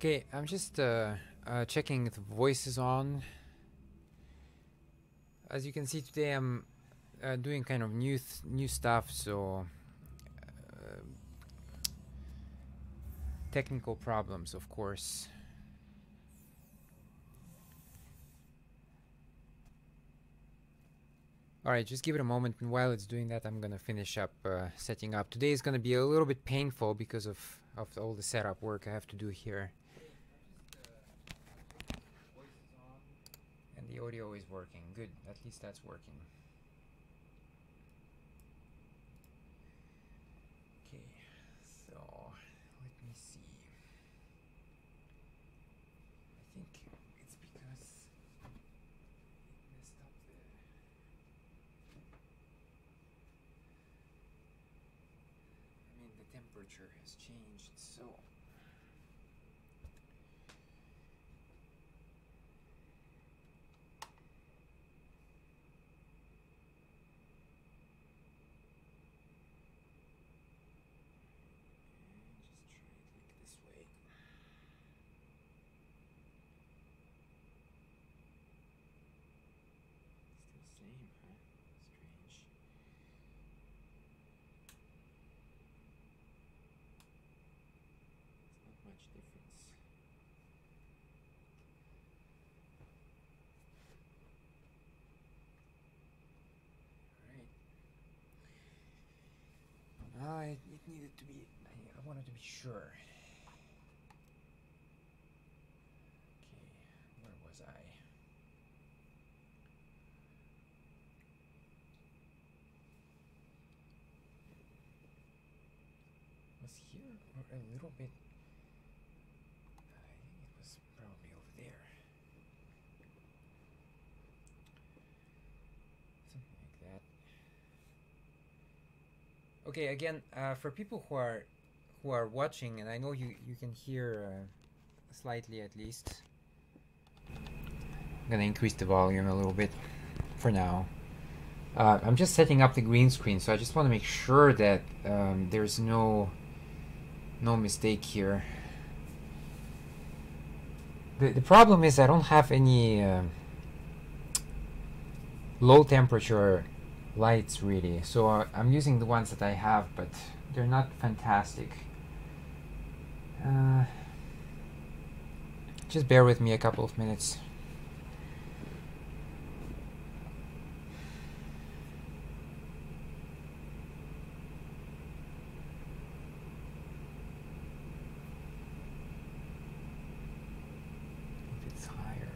Okay, I'm just checking if the voice is on. As you can see today, I'm doing kind of new stuff, so technical problems, of course. Alright, just give it a moment, and while it's doing that, I'm gonna finish up setting up. Today is gonna be a little bit painful because of all the setup work I have to do here. And the audio is working. Good, at least that's working. Okay, so let me see. I think it's because it messed up the... I mean, the temperature has changed, so... Just try it like this way. Still same, huh? Strange. It's not much difference. Alright. It needed to be... I wanted to be sure. Okay, where was I? Was here or a little bit? I think it was probably over there. Something like that. Okay, again, for people who are watching, and I know you can hear slightly at least. I'm gonna increase the volume a little bit for now. I'm just setting up the green screen, so I just want to make sure that there's no mistake here. The problem is I don't have any low temperature lights really, so I'm using the ones that I have, but they're not fantastic. Just bear with me a couple of minutes. If it's higher.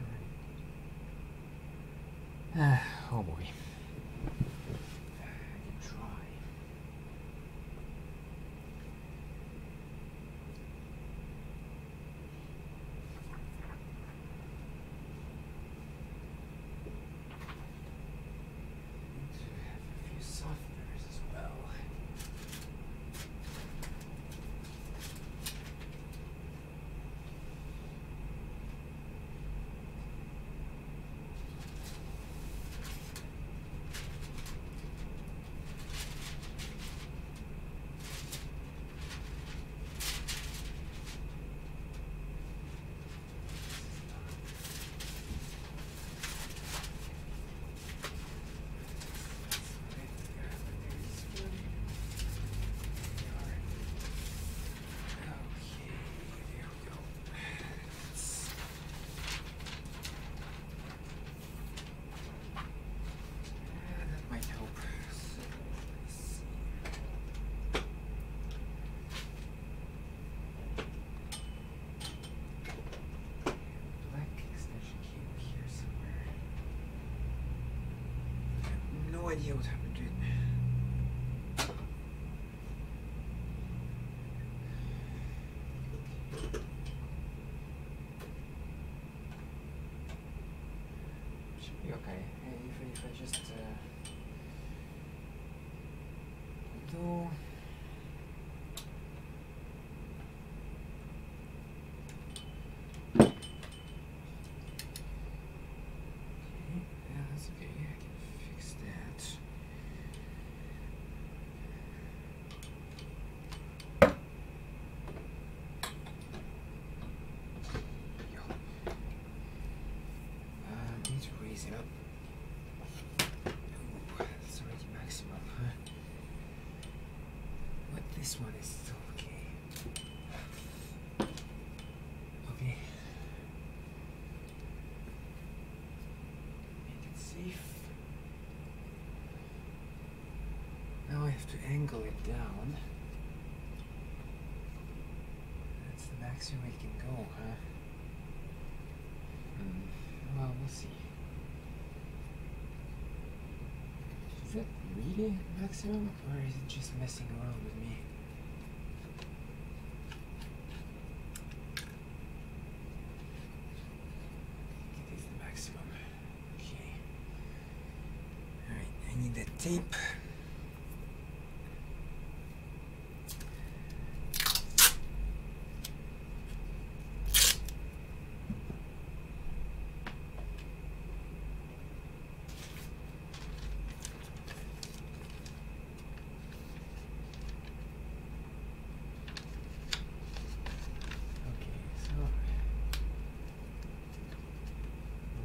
Oh boy. I can try. Need to have a few softeners as well. No idea what happened to it. Should be okay. If I just do. Yeah, that's okay. I can fix that. have to angle it down. That's the maximum it can go, huh? Well, we'll see. Is that really maximum, or is it just messing around with me? It is the maximum. Okay. Alright, I need that tape.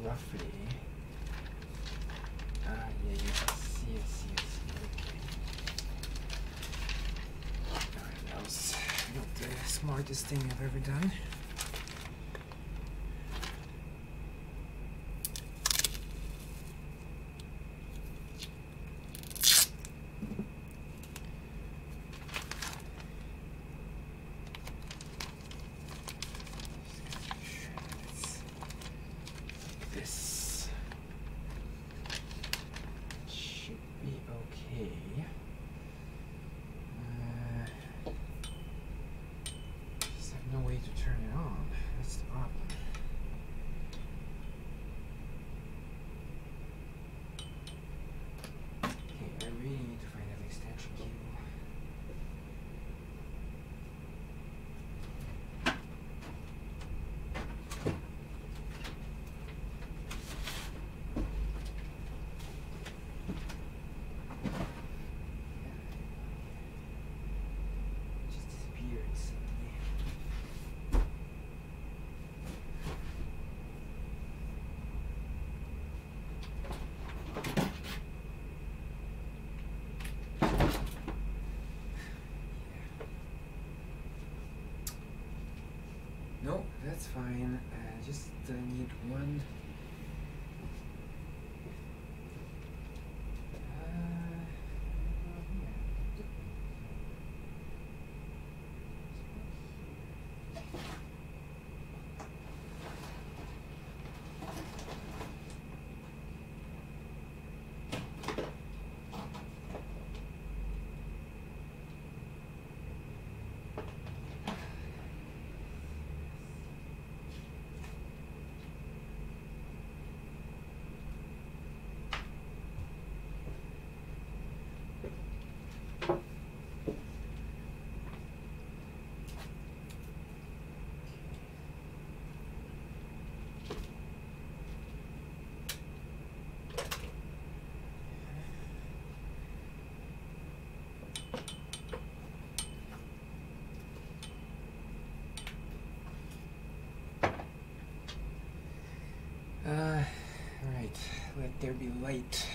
Roughly. Yeah, I see. Okay. Alright, that was not the smartest thing I've ever done. No, that's fine. I just need one. Alright, let there be light.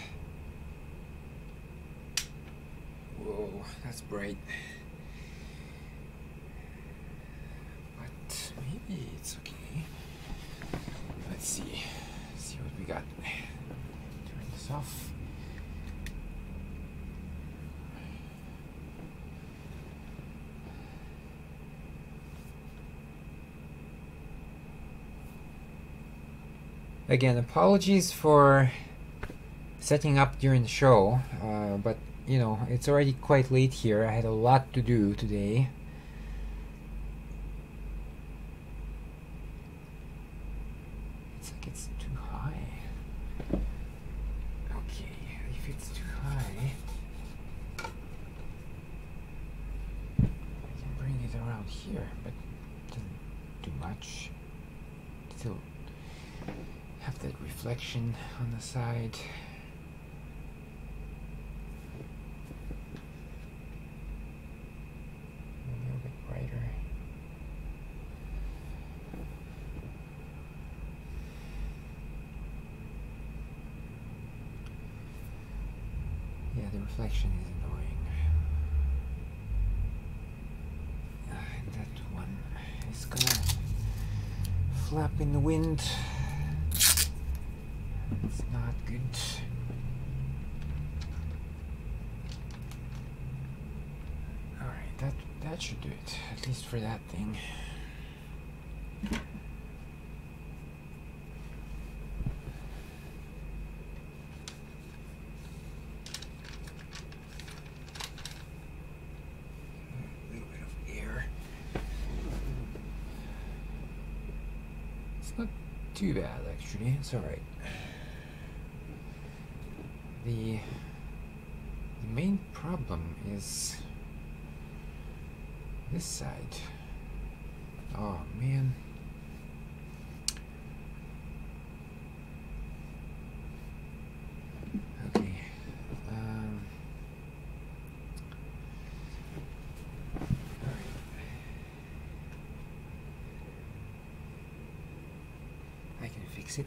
Whoa, that's bright. But maybe it's okay. Let's see. See what we got. Turn this off. Again, apologies for setting up during the show, but you know, it's already quite late here. I had a lot to do today. It's like it's too high. Okay, if it's too high, I can bring it around here, but it doesn't do much. Still have that reflection on the side. A little bit brighter. Yeah, the reflection is annoying. And that one is gonna flap in the wind. It's not good. that should do it, at least for that thing. A little bit of air. It's not too bad, actually. It's all right. The main problem is this side. Oh man. Okay. All right. I can fix it.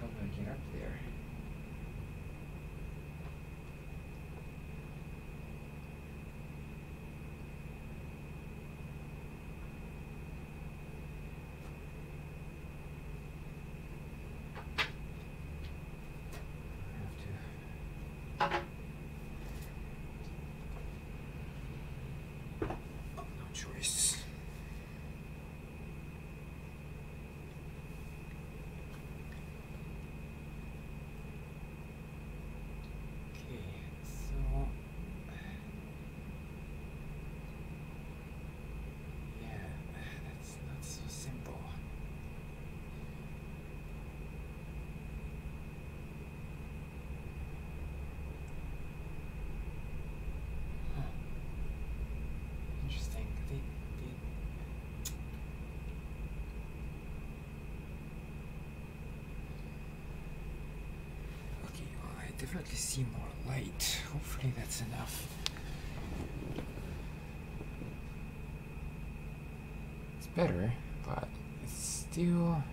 How do I get up there? I have to. No choice. Definitely see more light. Hopefully that's enough. It's better, but it's still...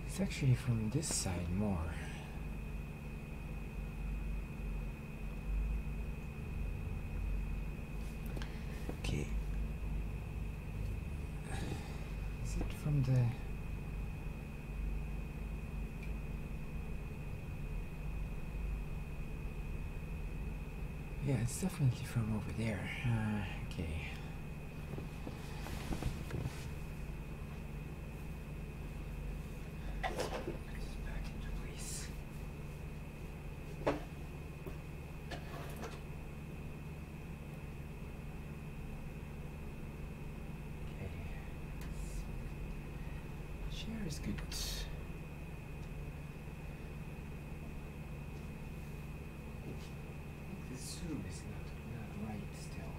It's actually from this side more. Okay. Is it from the... Yeah, it's definitely from over there. Okay. Put this back into place. Okay. Chair is good. Zoom is not right still.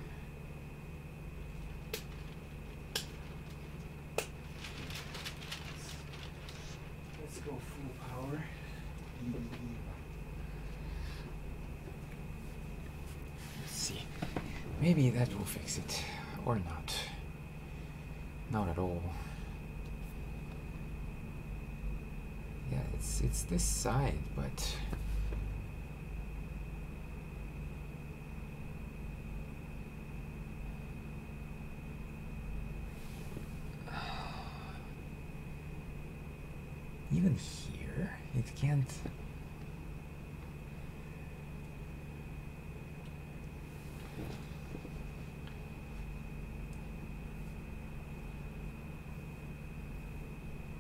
Let's go full power. Let's see. Maybe that will fix it. Or not. Not at all. Yeah, it's this side, but even here, it can't.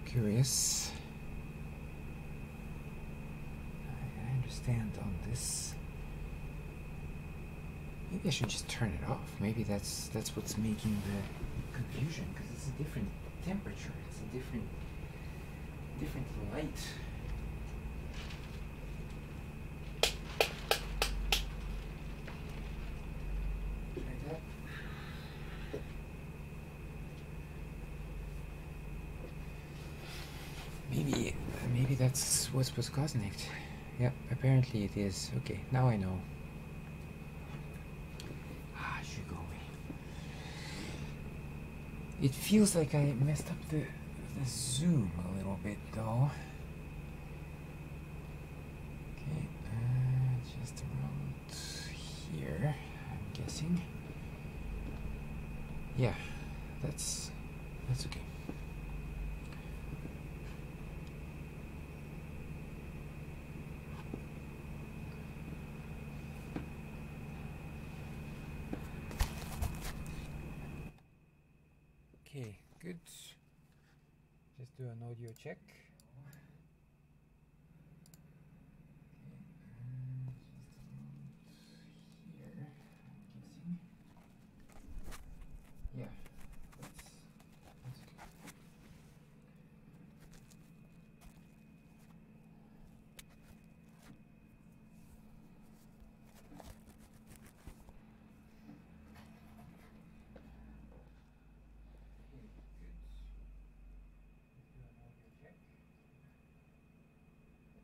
Curious. I understand on this. Maybe I should just turn it off. Maybe that's what's making the confusion, because it's a different temperature. It's a different light. Like that. Maybe that's what was causing it. Yep, apparently it is. Okay, now I know. It feels like I messed up the zoom a little bit though. Okay, just around here, I'm guessing. Yeah, that's okay. Okay, good. Just do an audio check. Here, guessing. Yeah, that's good.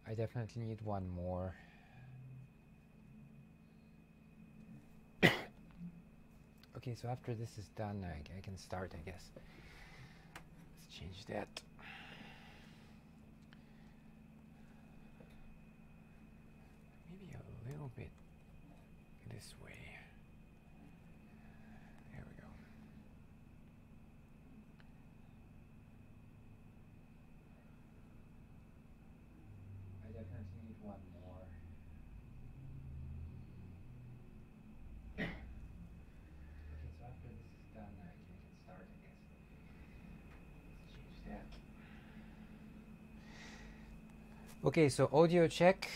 I definitely need one more. Okay, so after this is done, I can start, I guess. Let's change that. Maybe a little bit this way. There we go. I definitely need one more. Okay, so after this is done, I can start, I guess. Let's change that. Okay, so audio check.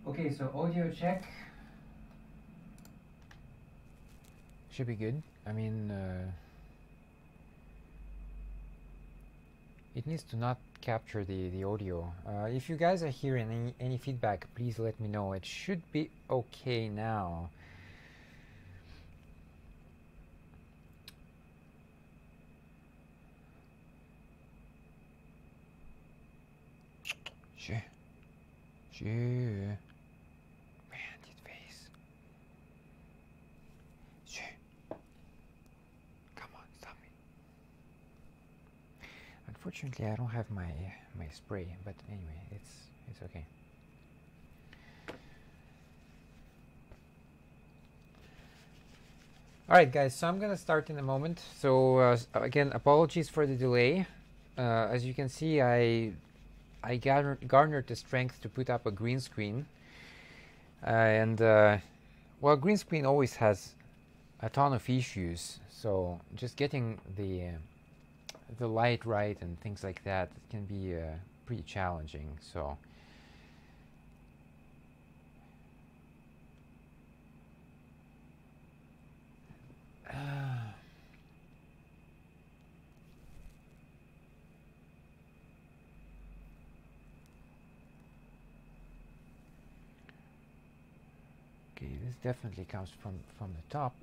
Okay, so audio check. Should be good. I mean, it needs to not capture the audio. If you guys are hearing any feedback, please let me know. It should be okay now. Sure. Man, dit face. Sure. Come on, stop me. Unfortunately, I don't have my spray, but anyway, it's okay. All right, guys. So I'm gonna start in a moment. So again, apologies for the delay. As you can see, I garnered the strength to put up a green screen, and well, green screen always has a ton of issues. So just getting the light right and things like that can be pretty challenging. So okay, this definitely comes from the top.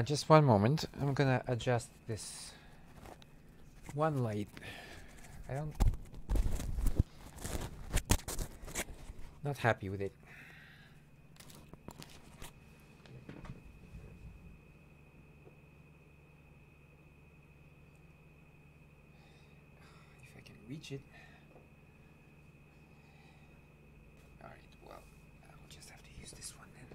Just one moment. I'm gonna adjust this one light. Not happy with it. If I can reach it. All right. Well, I'll just have to use this one then.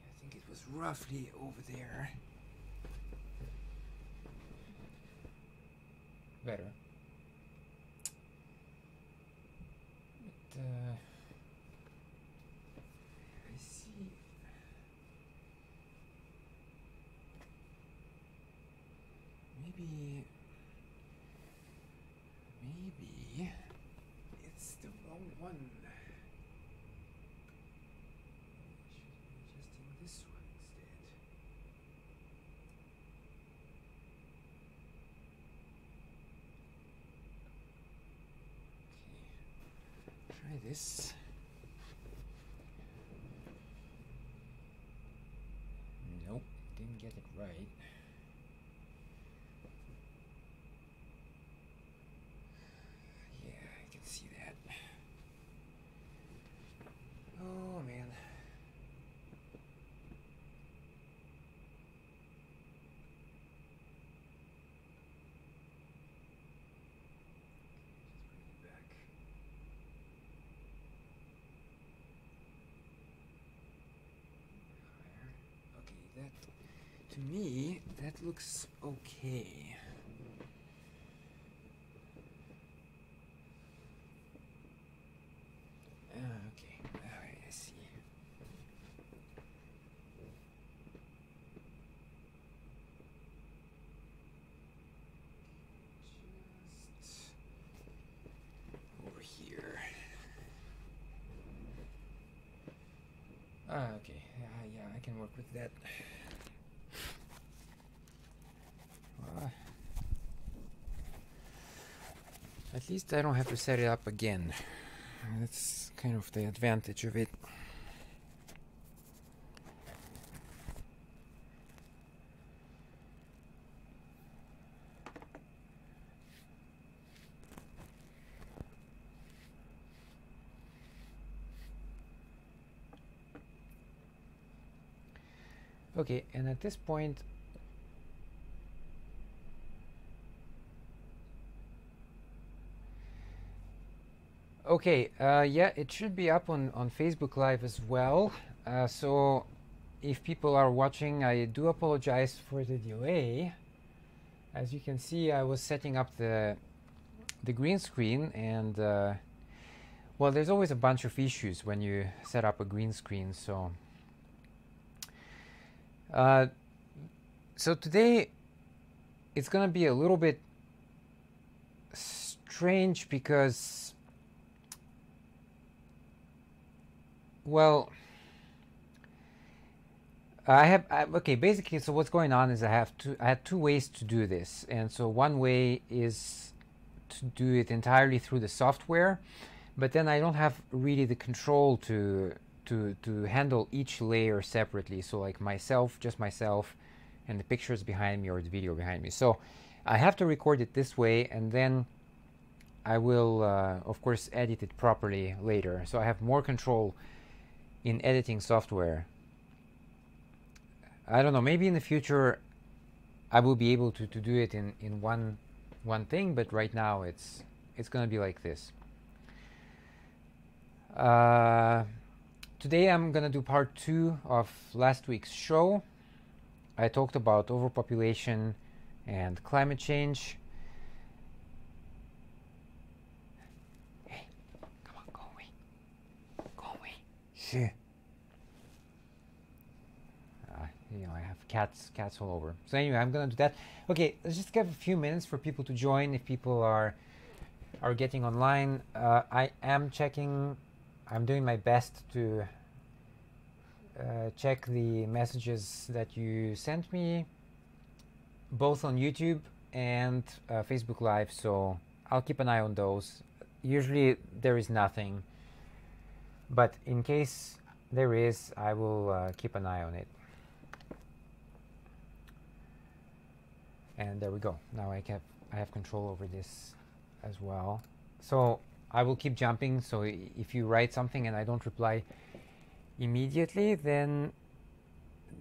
I think it was roughly over there. Better. But, I see. Maybe it's the wrong one. I should be adjusting this one instead. Okay, try this. Nope, didn't get it right. that, to me, that looks okay. Okay, I see. Just over here. Okay, yeah, I can work with that. At least I don't have to set it up again. That's kind of the advantage of it. Okay, and at this point, okay, yeah, it should be up on Facebook Live as well. So if people are watching, I do apologize for the delay. As you can see, I was setting up the green screen, and well, there's always a bunch of issues when you set up a green screen. So today it's gonna be a little bit strange because, well, okay, basically, so what's going on is I had two ways to do this. And so one way is to do it entirely through the software, but then I don't have really the control to handle each layer separately. So like just myself, and the pictures behind me or the video behind me. So I have to record it this way, and then I will, of course, edit it properly later. So I have more control in editing software. I don't know, maybe in the future I will be able to do it in one thing, but right now it's gonna be like this. Today I'm gonna do part 2 of last week's show. I talked about overpopulation and climate change. Hey, come on, go away. Go away. Shh. You know, I have cats all over. So anyway, I'm gonna do that. Okay, let's just give a few minutes for people to join. If people are getting online, I am checking. I'm doing my best to check the messages that you sent me, both on YouTube and Facebook Live. So I'll keep an eye on those. Usually there is nothing, but in case there is, I will keep an eye on it. And there we go. Now I have control over this as well. So I will keep jumping. So if you write something and I don't reply immediately, then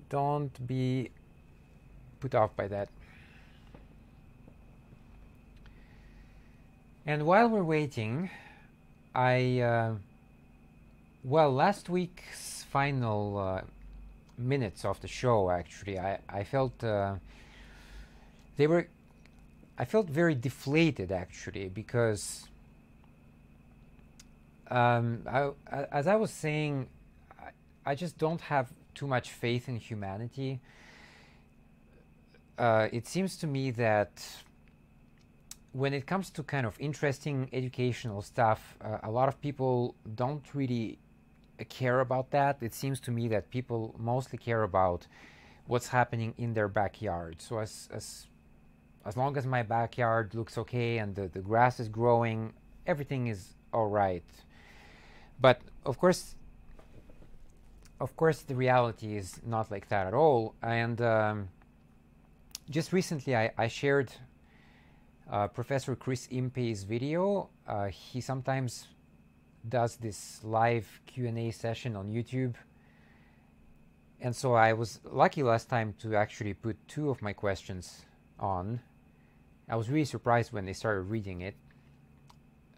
don't be put off by that. And while we're waiting, well, last week's final minutes of the show, actually, I felt I felt very deflated, actually, because as I was saying, I just don't have too much faith in humanity. It seems to me that when it comes to kind of interesting educational stuff, a lot of people don't really care about that. It seems to me that people mostly care about what's happening in their backyard. So as long as my backyard looks okay and the grass is growing, everything is all right. But of course, the reality is not like that at all. And just recently, I shared Professor Chris Impey's video. He sometimes does this live Q&A session on YouTube. And so I was lucky last time to actually put 2 of my questions on. I was really surprised when they started reading it.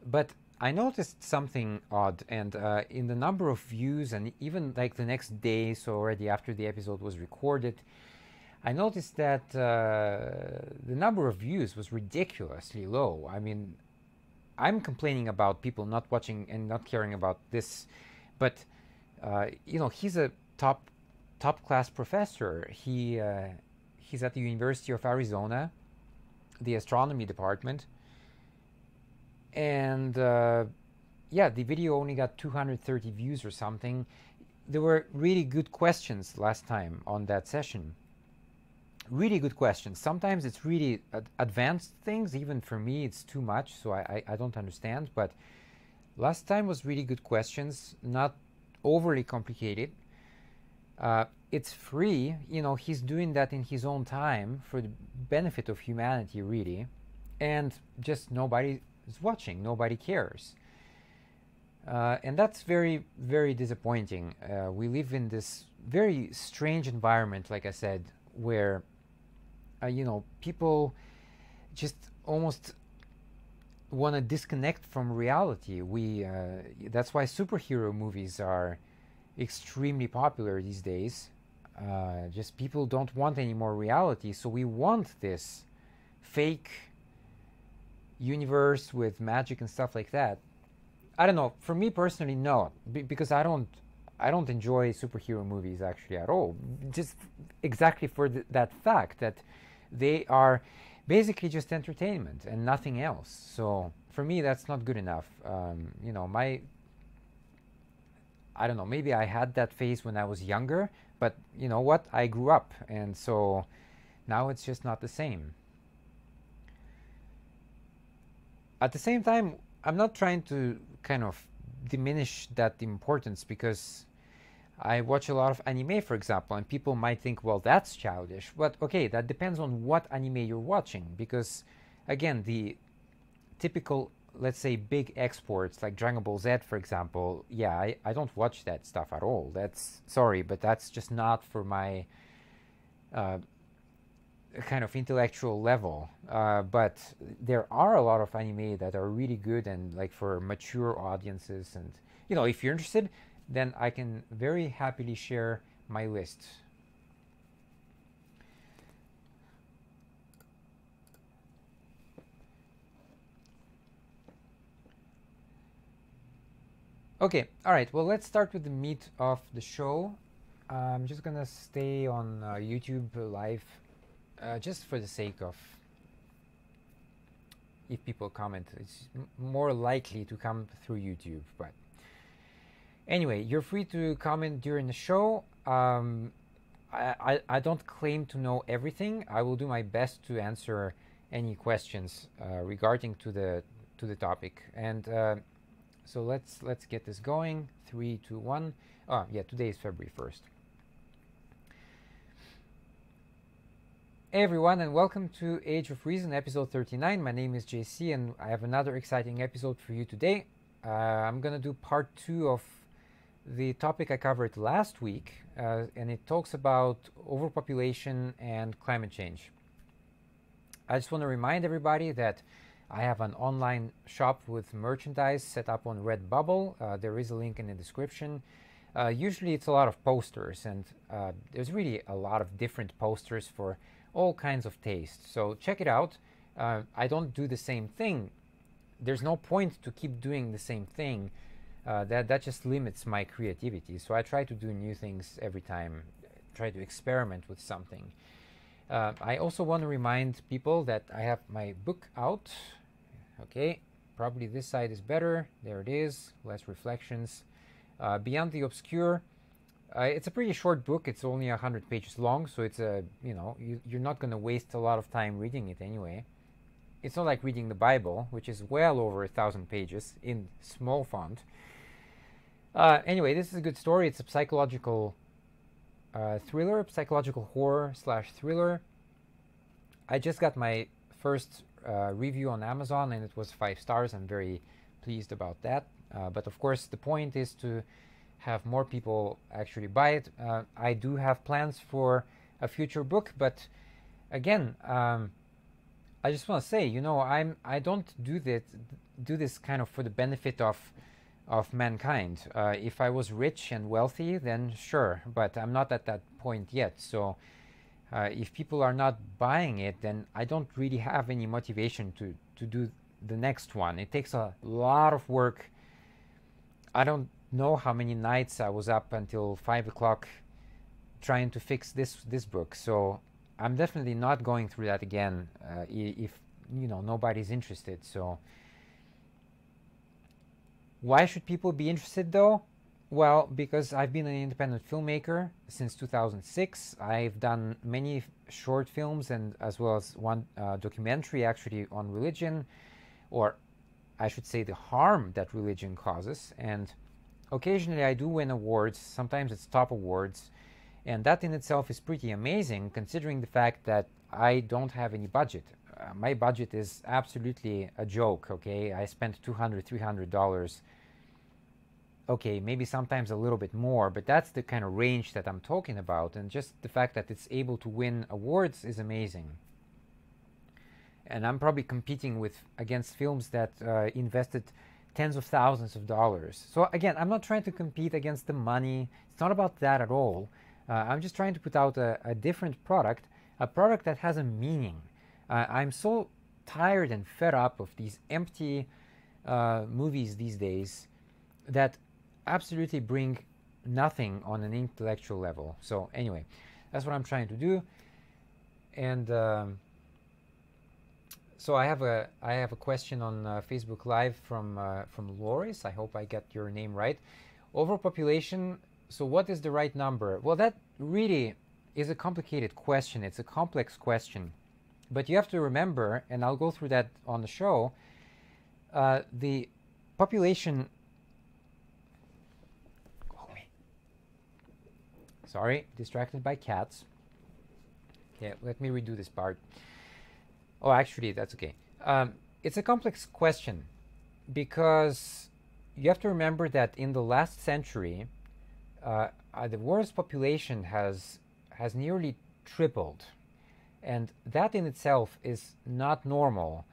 But I noticed something odd, and in the number of views, and even like the next day, so already after the episode was recorded, I noticed that the number of views was ridiculously low. I mean, I'm complaining about people not watching and not caring about this, but he's a top class professor. He's at the University of Arizona, the astronomy department, and yeah, the video only got 230 views or something. There were really good questions last time on that session. Really good questions. Sometimes it's really advanced things. Even for me, it's too much, so I don't understand. But last time was really good questions, not overly complicated. It's free. He's doing that in his own time for the benefit of humanity, really. And just nobody is watching. Nobody cares. And that's very, very disappointing. We live in this very strange environment, like I said, where people just almost want to disconnect from reality. That's why superhero movies are extremely popular these days. Just people don't want any more reality, so we want this fake universe with magic and stuff like that. I don't know. For me personally, no, because I don't enjoy superhero movies actually at all. Just exactly for that fact that they are basically just entertainment and nothing else. So for me, that's not good enough. I don't know. Maybe I had that phase when I was younger, but you know what? I grew up, and so now it's just not the same. At the same time, I'm not trying to kind of diminish that importance, because I watch a lot of anime, for example, and people might think, well, that's childish. But okay, that depends on what anime you're watching, because again, the typical, let's say, big exports like Dragon Ball Z, for example, yeah, I don't watch that stuff at all. That's, sorry, but that's just not for my kind of intellectual level. But there are a lot of anime that are really good and like for mature audiences. And if you're interested, then I can very happily share my list. Okay, all right, well, let's start with the meat of the show. I'm just gonna stay on YouTube live just for the sake of, if people comment, it's more likely to come through YouTube. But anyway, you're free to comment during the show. I don't claim to know everything. I will do my best to answer any questions regarding to the topic. And so let's get this going. 3, 2, 1. Oh yeah, today is February 1st. Hey everyone, and welcome to Age of Reason, episode 39. My name is JC, and I have another exciting episode for you today. I'm gonna do part 2 of the topic I covered last week, and it talks about overpopulation and climate change. I just want to remind everybody that I have an online shop with merchandise set up on Redbubble. There is a link in the description. Usually it's a lot of posters, and there's really a lot of different posters for all kinds of tastes. So check it out. I don't do the same thing. There's no point to keep doing the same thing. That just limits my creativity. So I try to do new things every time, try to experiment with something. I also want to remind people that I have my book out. Okay, probably this side is better. There it is, Less Reflections. Beyond the Obscure. It's a pretty short book. It's only 100 pages long, so it's you're not going to waste a lot of time reading it anyway. It's not like reading the Bible, which is well over 1,000 pages in small font. Anyway, this is a good story. It's a psychological thriller, psychological horror / thriller. I just got my first review on Amazon, and it was 5 stars. I'm very pleased about that. But of course, the point is to have more people actually buy it. I do have plans for a future book, but again, I just want to say, you know, I don't do this kind of for the benefit of mankind. If I was rich and wealthy, then sure, but I'm not at that point yet. So if people are not buying it, then I don't really have any motivation to do the next one. It takes a lot of work. I don't know how many nights I was up until 5 o'clock trying to fix this book. So I'm definitely not going through that again if you know nobody's interested. So why should people be interested though? Well, because I've been an independent filmmaker since 2006. I've done many short films and as well as one documentary actually on religion, or I should say the harm that religion causes. And occasionally I do win awards. Sometimes it's top awards. And that in itself is pretty amazing considering the fact that I don't have any budget. My budget is absolutely a joke, okay? I spent $200, $300. Okay, maybe sometimes a little bit more, but that's the kind of range that I'm talking about. And just the fact that it's able to win awards is amazing. And I'm probably competing against films that invested tens of thousands of dollars. So again, I'm not trying to compete against the money. It's not about that at all. I'm just trying to put out a different product, a product that has a meaning. I'm so tired and fed up of these empty movies these days that absolutely bring nothing on an intellectual level. So anyway, that's what I'm trying to do. And so I have a question on Facebook Live from Loris. I hope I get your name right. Overpopulation. So what is the right number? Well, that really is a complicated question. It's a complex question. But you have to remember, and I'll go through that on the show, the population... Sorry, distracted by cats. Yeah, let me redo this part. Oh, actually, that's okay. It's a complex question because you have to remember that in the last century, the world's population has nearly tripled, and that in itself is not normal.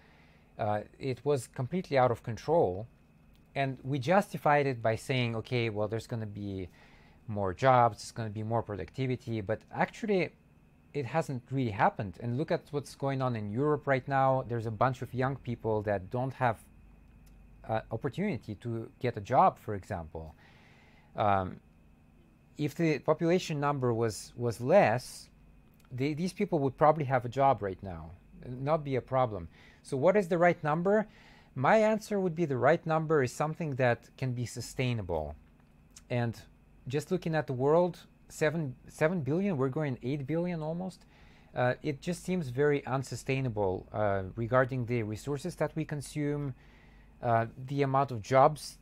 It was completely out of control, and we justified it by saying, okay, well, there's going to be more jobs, it's going to be more productivity, but actually it hasn't really happened. And look at what's going on in Europe right now. There's a bunch of young people that don't have opportunity to get a job, for example. If the population number was less, these people would probably have a job right now, not be a problem. So what is the right number? My answer would be the right number is something that can be sustainable. And just looking at the world, 7 billion, we're going 8 billion almost. It just seems very unsustainable regarding the resources that we consume, the amount of jobs,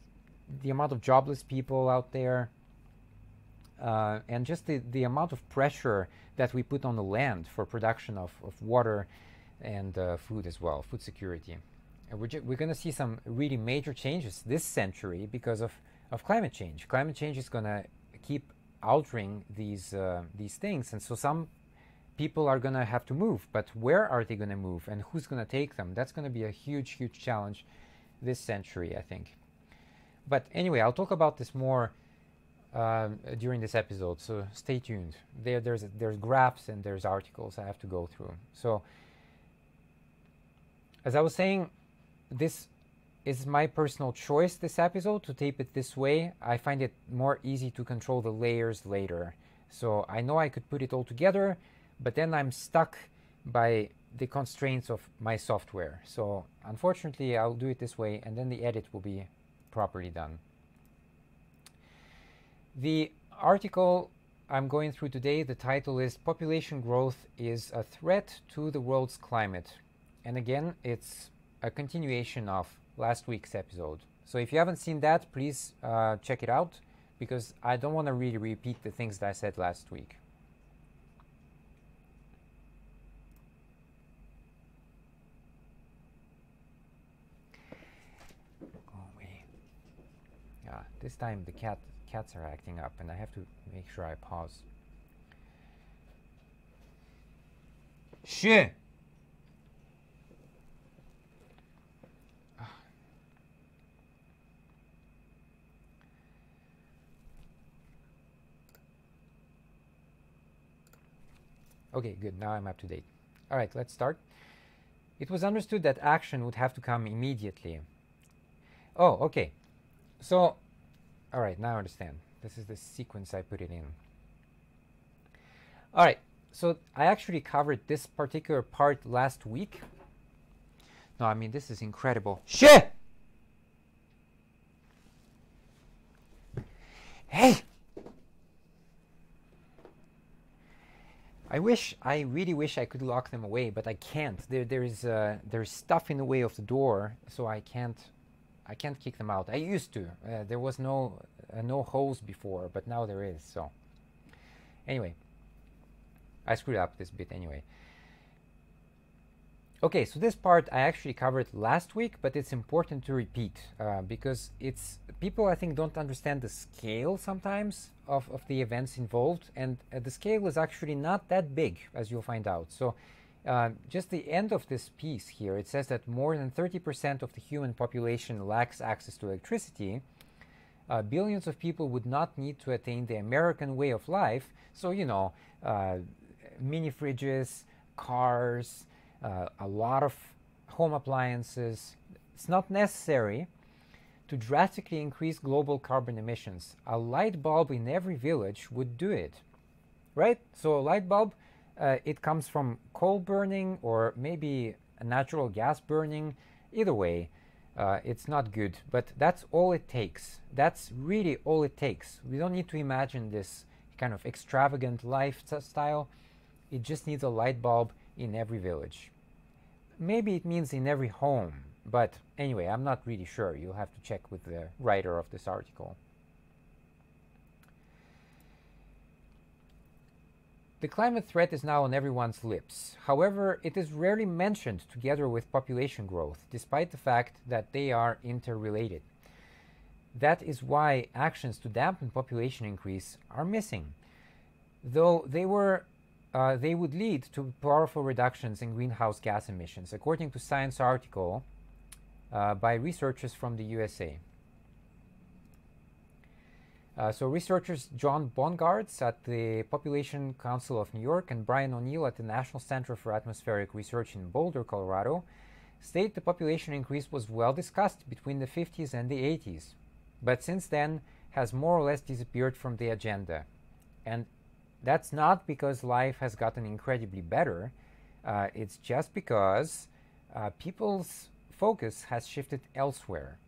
the amount of jobless people out there, and just the amount of pressure that we put on the land for production of water and food as well, food security. And we're going to see some really major changes this century because of climate change. Climate change is going to keep altering these things, and so some people are going to have to move. But where are they going to move, and who's going to take them? That's going to be a huge challenge this century, I think. But anyway, I'll talk about this more during this episode, so stay tuned. There's graphs and there's articles I have to go through. So as I was saying, this is my personal choice, this episode, to tape it this way. I find it more easy to control the layers later. So I know I could put it all together, but then I'm stuck by the constraints of my software. So unfortunately, I'll do it this way, and then the edit will be properly done. The article I'm going through today, the title is Population Growth is a Threat to the World's Climate. And again, it's a continuation of last week's episode. So if you haven't seen that, please check it out, because I don't want to really repeat the things that I said last week. Oh wait. This time the cats are acting up, and I have to make sure I pause. Shh! Okay, good. Now I'm up to date. All right, let's start. It was understood that action would have to come immediately. Oh, okay. So, all right, now I understand. This is the sequence I put it in. All right, so I actually covered this particular part last week. No, I mean, this is incredible. Shit! Hey! I really wish I could lock them away, but I can't. There's stuff in the way of the door, so I can't kick them out. I used to. There was no hose before, but now there is. So anyway, I screwed up this bit anyway. Okay, so this part I actually covered last week, but it's important to repeat because people I think don't understand the scale sometimes of the events involved, and the scale is actually not that big, as you'll find out. So just the end of this piece here, it says that more than 30% of the human population lacks access to electricity. Billions of people would not need to attain the American way of life. So, you know, mini fridges, cars, a lot of home appliances. It's not necessary to drastically increase global carbon emissions. A light bulb in every village would do it, right? So a light bulb, it comes from coal burning or maybe a natural gas burning. Either way, it's not good, but that's all it takes. That's really all it takes. We don't need to imagine this kind of extravagant lifestyle. It just needs a light bulb in every village. Maybe it means in every home, but anyway, I'm not really sure. You'll have to check with the writer of this article. The climate threat is now on everyone's lips. However, it is rarely mentioned together with population growth, despite the fact that they are interrelated. That is why actions to dampen population increase are missing, though they would lead to powerful reductions in greenhouse gas emissions, according to Science article by researchers from the USA. So researchers John Bongartz at the Population Council of New York and Brian O'Neill at the National Center for Atmospheric Research in Boulder, Colorado, state the population increase was well discussed between the 50s and the 80s, but since then has more or less disappeared from the agenda. And that's not because life has gotten incredibly better. It's just because people's focus has shifted elsewhere.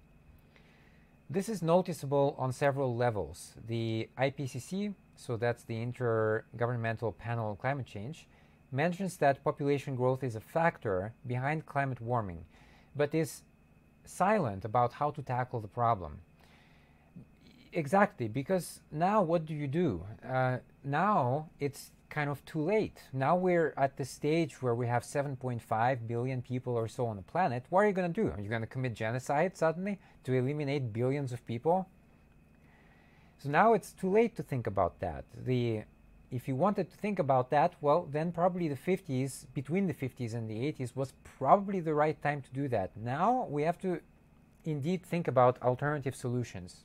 This is noticeable on several levels. The IPCC, so that's the Intergovernmental Panel on Climate Change, mentions that population growth is a factor behind climate warming, but is silent about how to tackle the problem. Exactly, because now what do? Now it's kind of too late. Now we're at the stage where we have 7.5 billion people or so on the planet. What are you going to do? Are you going to commit genocide suddenly to eliminate billions of people? So now it's too late to think about that. If you wanted to think about that, well, then probably the 50s, between the 50s and the 80s was probably the right time to do that. Now we have to indeed think about alternative solutions.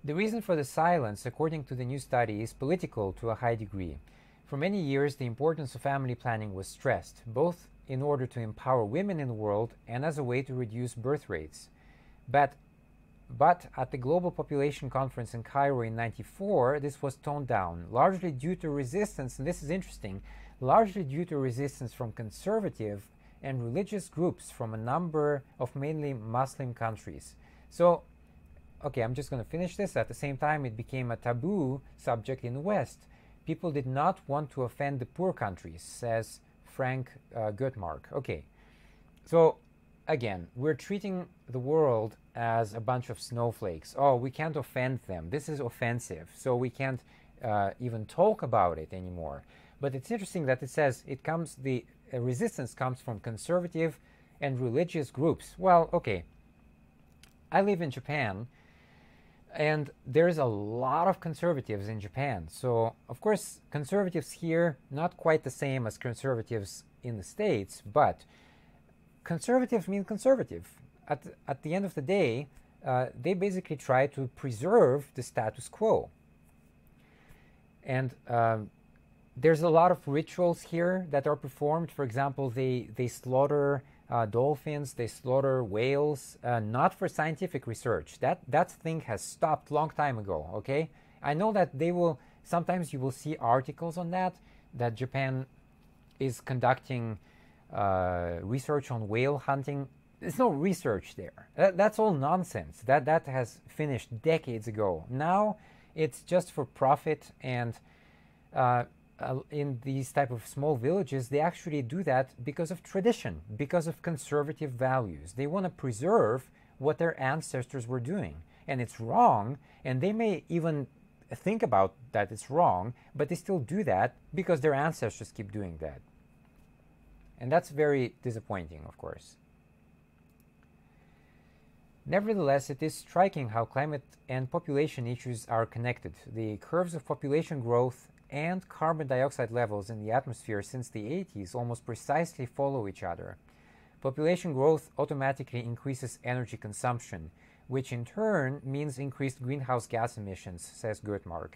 The reason for the silence, according to the new study, is political to a high degree. For many years, the importance of family planning was stressed, both in order to empower women in the world and as a way to reduce birth rates. But at the Global Population Conference in Cairo in '94, this was toned down, largely due to resistance, and this is interesting, largely due to resistance from conservative and religious groups from a number of mainly Muslim countries. So, okay, I'm just going to finish this. At the same time, it became a taboo subject in the West. People did not want to offend the poor countries, says Frank Gottmark. Okay, so again, we're treating the world as a bunch of snowflakes. Oh, we can't offend them. This is offensive, so we can't even talk about it anymore. But it's interesting that it says the resistance comes from conservative and religious groups. Well, okay, I live in Japan, and there's a lot of conservatives in Japan. So, of course, conservatives here, not quite the same as conservatives in the States, but conservatives mean conservative. At the end of the day, they basically try to preserve the status quo. And there's a lot of rituals here that are performed. For example, they slaughter dolphins, they slaughter whales, not for scientific research. That thing has stopped long time ago, okay? I know that they will, sometimes you will see articles on that Japan is conducting research on whale hunting. There's no research there. That's all nonsense. That has finished decades ago. Now it's just for profit, and in these type of small villages, they actually do that because of tradition, because of conservative values. They want to preserve what their ancestors were doing. And it's wrong, and they may even think about that it's wrong, but they still do that because their ancestors keep doing that. And that's very disappointing, of course. Nevertheless, it is striking how climate and population issues are connected. The curves of population growth and carbon dioxide levels in the atmosphere since the 80s almost precisely follow each other. Population growth automatically increases energy consumption, which in turn means increased greenhouse gas emissions, says Goetmark.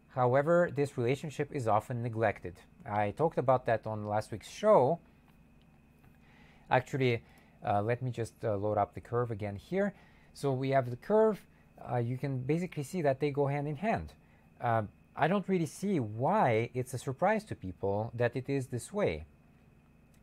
However, this relationship is often neglected. I talked about that on last week's show. Actually, let me just load up the curve again here. So we have the curve. You can basically see that they go hand in hand. I don't really see why it's a surprise to people that it is this way.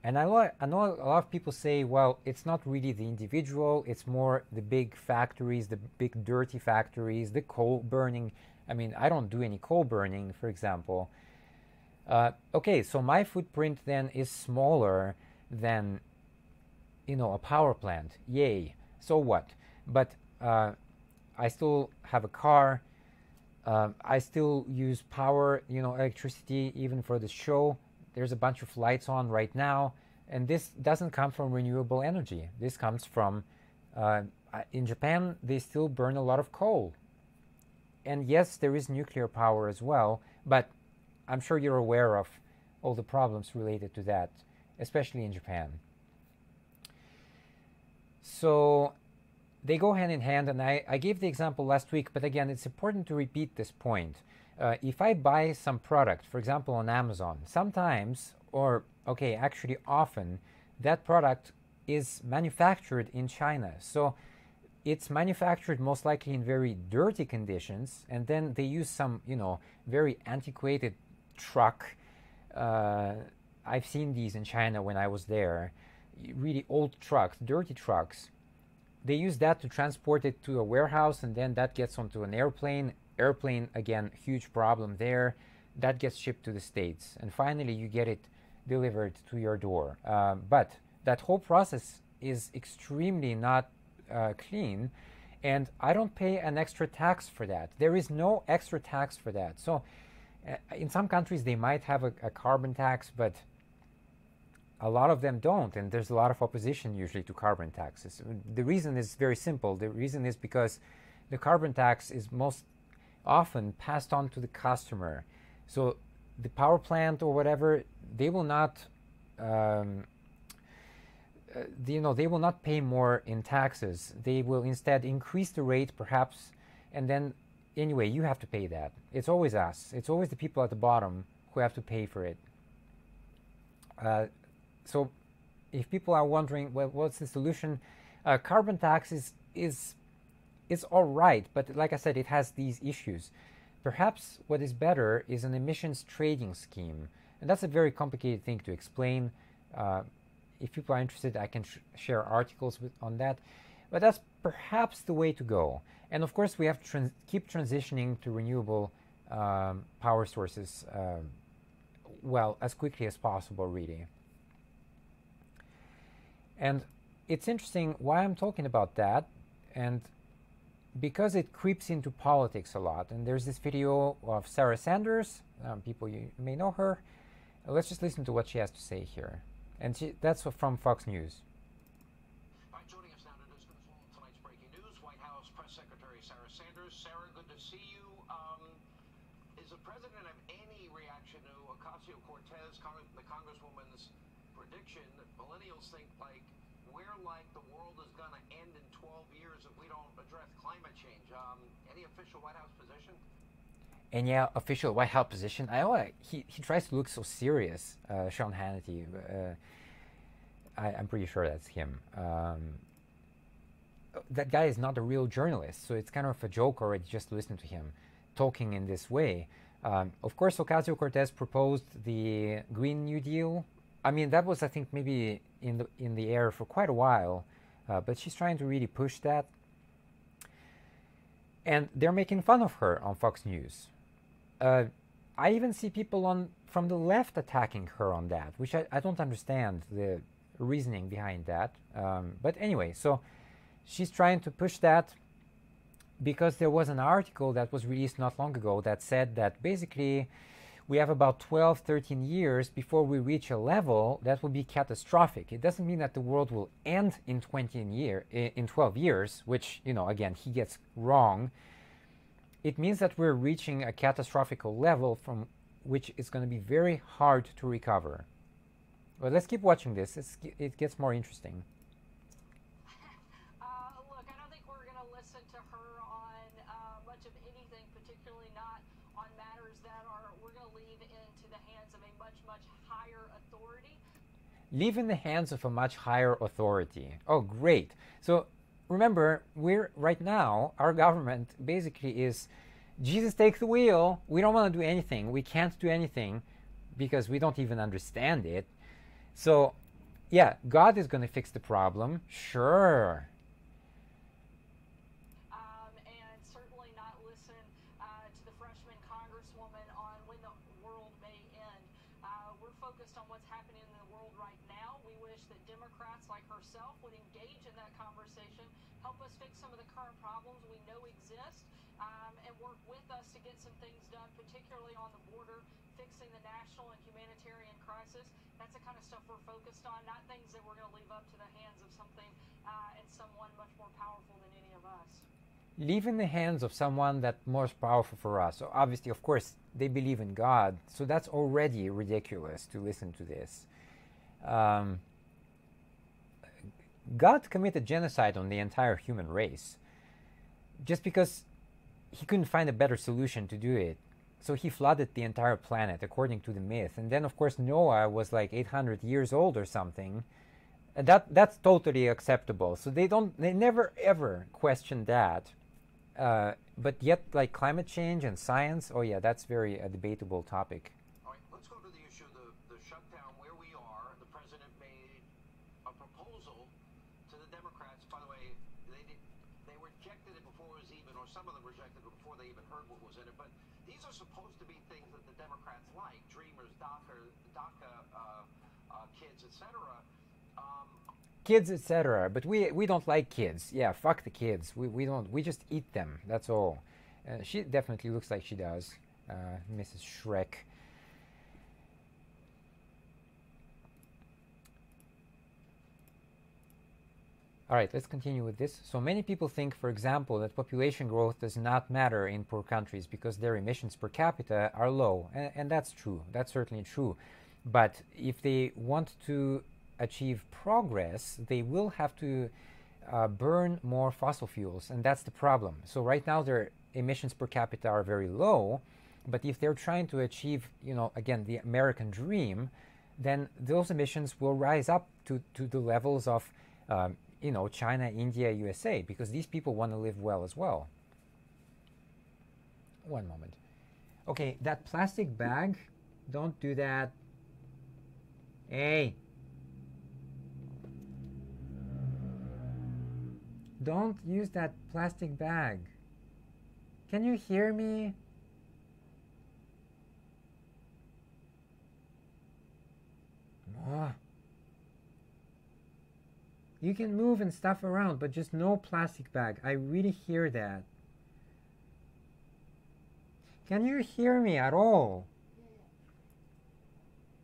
And I know a lot of people say, well, it's not really the individual, it's more the big factories, the big dirty factories, the coal burning. I mean, I don't do any coal burning, for example. Okay, so my footprint then is smaller than, you know, a power plant. Yay. So what? But I still have a car. I still use power, you know, electricity, even for the show. There's a bunch of lights on right now, and this doesn't come from renewable energy. This comes from, in Japan, they still burn a lot of coal. And yes, there is nuclear power as well, but I'm sure you're aware of all the problems related to that, especially in Japan. So they go hand in hand, and I gave the example last week, but again, it's important to repeat this point. If I buy some product, for example, on Amazon, sometimes, or okay, actually often, that product is manufactured in China. So it's manufactured most likely in very dirty conditions, and then they use some, you know, very antiquated truck. I've seen these in China when I was there. Really old trucks, dirty trucks. They use that to transport it to a warehouse, and then that gets onto an airplane. Airplane, again, huge problem there. That gets shipped to the States. And finally, you get it delivered to your door. But that whole process is extremely not clean, and I don't pay an extra tax for that. There is no extra tax for that. So in some countries, they might have a carbon tax, but a lot of them don't, and there's a lot of opposition usually to carbon taxes. The reason is very simple. The reason is because the carbon tax is most often passed on to the customer. So the power plant or whatever, they will not, you know, they will not pay more in taxes. They will instead increase the rate, perhaps, and then anyway, you have to pay that. It's always us. It's always the people at the bottom who have to pay for it. So if people are wondering, well, what's the solution? Carbon tax is all right, but like I said, it has these issues. Perhaps what is better is an emissions trading scheme. And that's a very complicated thing to explain. If people are interested, I can share articles on that. But that's perhaps the way to go. And of course, we have to keep transitioning to renewable power sources, well, as quickly as possible, really. And it's interesting why I'm talking about that, and because it creeps into politics a lot. And there's this video of Sarah Sanders. People, you may know her. Let's just listen to what she has to say here. And that's from Fox News. Right, joining us now to discuss all of tonight's breaking news, White House Press Secretary Sarah Sanders. Sarah, good to see you. Is the president have any reaction to Ocasio-Cortez, the Congresswoman's prediction that millennials think like we're like the world is going to end in 12 years if we don't address climate change? Any official White House position? And yeah, official White House position. He tries to look so serious, Sean Hannity. I'm pretty sure that's him. That guy is not a real journalist, so it's kind of a joke already just to listen to him talking in this way. Of course, Ocasio-Cortez proposed the Green New Deal. I mean, that was, I think, maybe in the air for quite a while, but she's trying to really push that. And they're making fun of her on Fox News. I even see people from the left attacking her on that, which I don't understand the reasoning behind that. But anyway, so she's trying to push that because there was an article that was released not long ago that said that basically we have about 12, 13 years before we reach a level that will be catastrophic. It doesn't mean that the world will end in 12 years, which, again, he gets wrong. It means that we're reaching a catastrophic level from which it's going to be very hard to recover. Well, let's keep watching this. It gets more interesting. Look, I don't think we're going to listen to her on much of anything, particularly not on matters that we're going to leave into the hands of a much, much higher authority. Leave in the hands of a much higher authority. Oh, great. So remember, right now, our government basically is, Jesus, take the wheel. We don't want to do anything. We can't do anything because we don't even understand it. So, yeah, God is going to fix the problem. Sure. And certainly not listen to the freshman congresswoman on when the world may end. We're focused on what's happening in the world right now. We wish that Democrats like herself would engage in that conversation, help us fix some of the current problems we know exist, and work with us to get some things done, particularly on the border, fixing the national and humanitarian crisis. That's the kind of stuff we're focused on, not things that we're going to leave up to the hands of something and someone much more powerful than any of us. Leave in the hands of someone that's more powerful for us. So obviously, of course, they believe in God. So that's already ridiculous to listen to this. God committed genocide on the entire human race just because he couldn't find a better solution to do it. So he flooded the entire planet, according to the myth. And then, of course, Noah was like 800 years old or something. And that's totally acceptable. So they never ever question that. But yet, like climate change and science, oh yeah, that's very a debatable topic. All right, let's go to the issue of the shutdown where we are. The president made a proposal to the Democrats. By the way, they rejected it before it was even, or some of them rejected it before they even heard what was in it. But these are supposed to be things that the Democrats like: Dreamers, DACA kids, etc. Kids, etc. But we don't like kids. Yeah, fuck the kids. We don't. We just eat them. That's all. She definitely looks like she does, Mrs. Shrek. All right, let's continue with this. So many people think, for example, that population growth does not matter in poor countries because their emissions per capita are low, and that's true. That's certainly true. But if they want to achieve progress, they will have to burn more fossil fuels, and that's the problem. So right now their emissions per capita are very low, but if they're trying to achieve, again, the American dream, then those emissions will rise up to the levels of, China, India, USA, because these people want to live well as well. One moment. Okay, that plastic bag, don't do that. Hey. Don't use that plastic bag. Can you hear me? Oh. You can move and stuff around, but just no plastic bag. I really hear that. Can you hear me at all?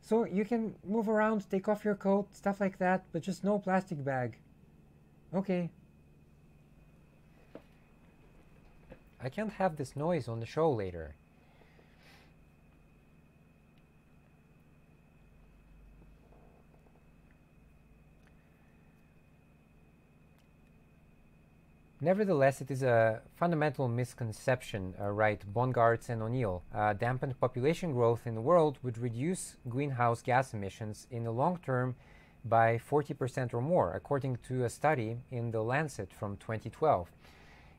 So you can move around, take off your coat, stuff like that, but just no plastic bag. Okay. I can't have this noise on the show later. Nevertheless, it is a fundamental misconception, write Bongartz and O'Neill. Dampened population growth in the world would reduce greenhouse gas emissions in the long term by 40% or more, according to a study in The Lancet from 2012.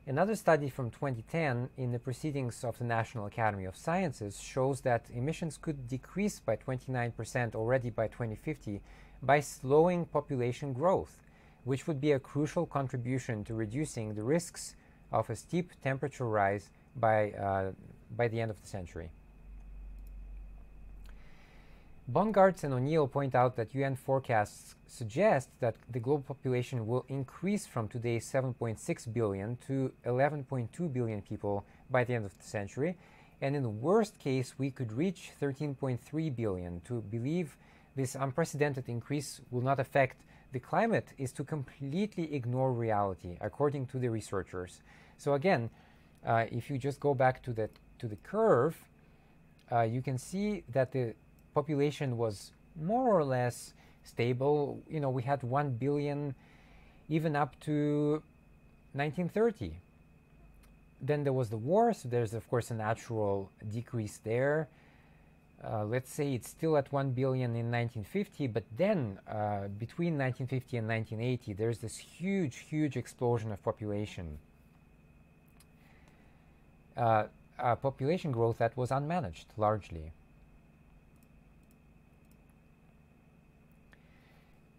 Another study from 2010 in the Proceedings of the National Academy of Sciences shows that emissions could decrease by 29% already by 2050 by slowing population growth, which would be a crucial contribution to reducing the risks of a steep temperature rise by the end of the century. Bongartz and O'Neill point out that UN forecasts suggest that the global population will increase from today's 7.6 billion to 11.2 billion people by the end of the century, and in the worst case, we could reach 13.3 billion. To believe this unprecedented increase will not affect the climate is to completely ignore reality, according to the researchers. So again, if you just go back to the curve, you can see that the population was more or less stable. You know, we had 1 billion even up to 1930. Then there was the war, so there's of course a natural decrease there. Let's say it's still at 1 billion in 1950, but then between 1950 and 1980, there's this huge explosion of population. Population growth that was unmanaged, largely.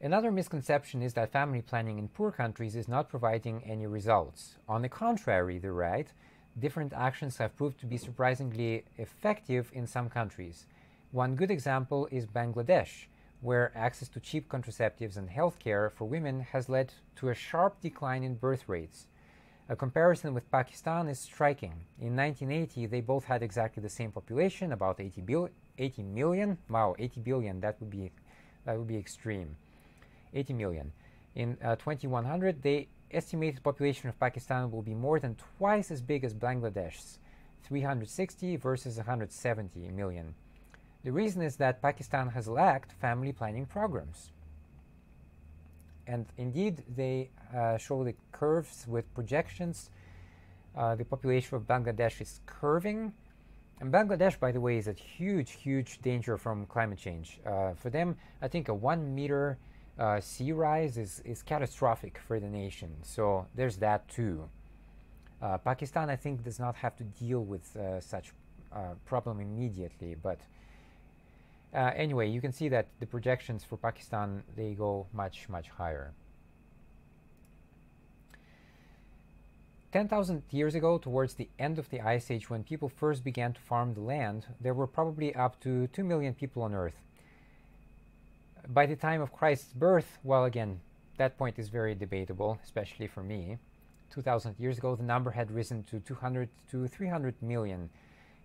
Another misconception is that family planning in poor countries is not providing any results. On the contrary, they write, different actions have proved to be surprisingly effective in some countries. One good example is Bangladesh, where access to cheap contraceptives and healthcare for women has led to a sharp decline in birth rates. A comparison with Pakistan is striking. In 1980, they both had exactly the same population, about 80 million. Wow, 80 billion, that would be extreme. 80 million. In 2100, they estimated the population of Pakistan will be more than twice as big as Bangladesh's, 360 versus 170 million. The reason is that Pakistan has lacked family planning programs. And indeed, they show the curves with projections. The population of Bangladesh is curving. And Bangladesh, by the way, is at huge danger from climate change. For them, I think a 1 meter sea rise is catastrophic for the nation. So there's that too. Pakistan, I think, does not have to deal with such problem immediately. But anyway, you can see that the projections for Pakistan, they go much higher. 10,000 years ago, towards the end of the Ice Age, when people first began to farm the land, there were probably up to 2 million people on Earth. By the time of Christ's birth, well, again, that point is very debatable, especially for me. 2,000 years ago, the number had risen to 200 to 300 million.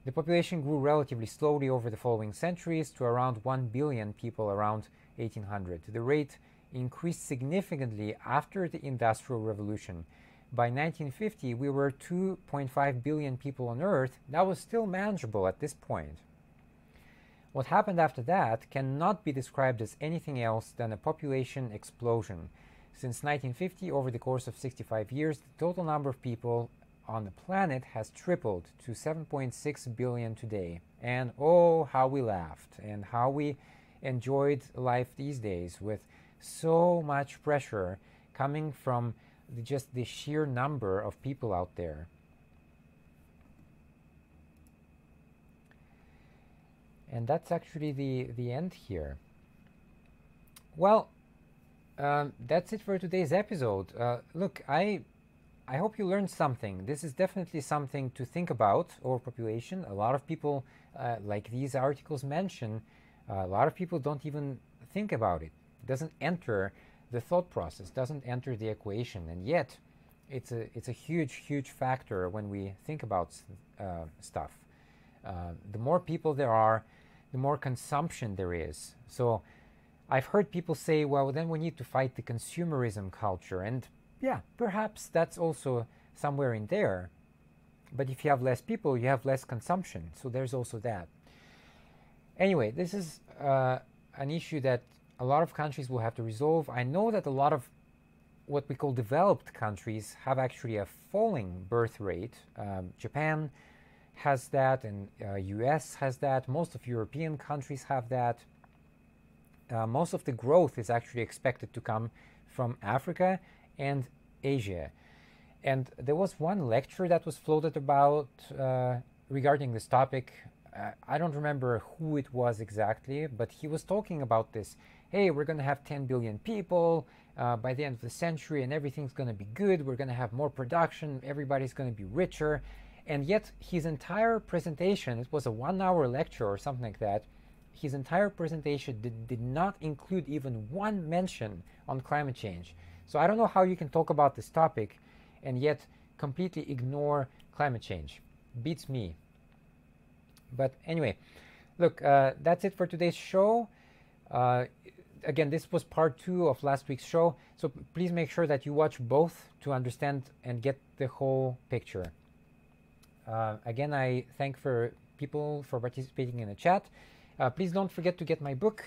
The population grew relatively slowly over the following centuries to around 1 billion people around 1800. The rate increased significantly after the Industrial Revolution. By 1950, we were 2.5 billion people on Earth. That was still manageable at this point. What happened after that cannot be described as anything else than a population explosion. Since 1950, over the course of 65 years, the total number of people on the planet has tripled to 7.6 billion today. And oh, how we laughed and how we enjoyed life these days with so much pressure coming from just the sheer number of people out there. And that's actually the end here. Well, that's it for today's episode. Look, I hope you learned something. This is definitely something to think about, overpopulation. A lot of people, like these articles mention, a lot of people don't even think about it. It doesn't enter the thought process, doesn't enter the equation, and yet it's a huge factor when we think about stuff. The more people there are, the more consumption there is. So I've heard people say, well, then we need to fight the consumerism culture. And yeah, perhaps that's also somewhere in there. But if you have less people, you have less consumption. So there's also that. Anyway, this is an issue that a lot of countries will have to resolve. I know that a lot of what we call developed countries have actually a falling birth rate. Japan has that, and US has that. Most of European countries have that. Most of the growth is actually expected to come from Africa and Asia. And there was one lecture that was floated about regarding this topic. I don't remember who it was exactly, but he was talking about this. Hey, we're going to have 10 billion people by the end of the century, and everything's going to be good. We're going to have more production. Everybody's going to be richer. And yet his entire presentation, it was a 1-hour lecture or something like that, his entire presentation did not include even one mention on climate change. So I don't know how you can talk about this topic and yet completely ignore climate change. Beats me. But anyway, look, that's it for today's show. Again, this was part 2 of last week's show, so please make sure that you watch both to understand and get the whole picture. Again, I thank for people for participating in the chat. Please don't forget to get my book,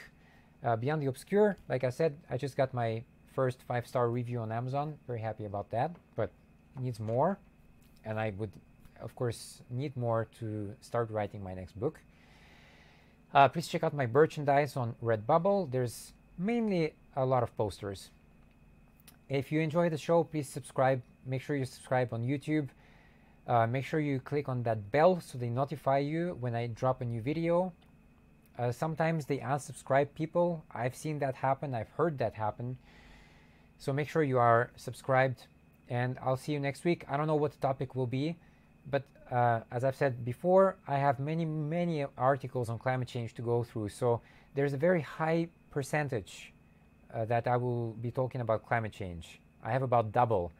Beyond the Obscure. Like I said, I just got my first 5-star review on Amazon. Very happy about that, but it needs more, and I would, of course, need more to start writing my next book. Please check out my merchandise on Redbubble. There's mainly a lot of posters. If you enjoy the show, please subscribe. Make sure you subscribe on YouTube. Make sure you click on that bell so they notify you when I drop a new video. Sometimes they unsubscribe people. I've seen that happen. I've heard that happen. So make sure you are subscribed, and I'll see you next week. I don't know what the topic will be, but as I've said before, I have many articles on climate change to go through. So there's a very high percentage that I will be talking about climate change. I have about double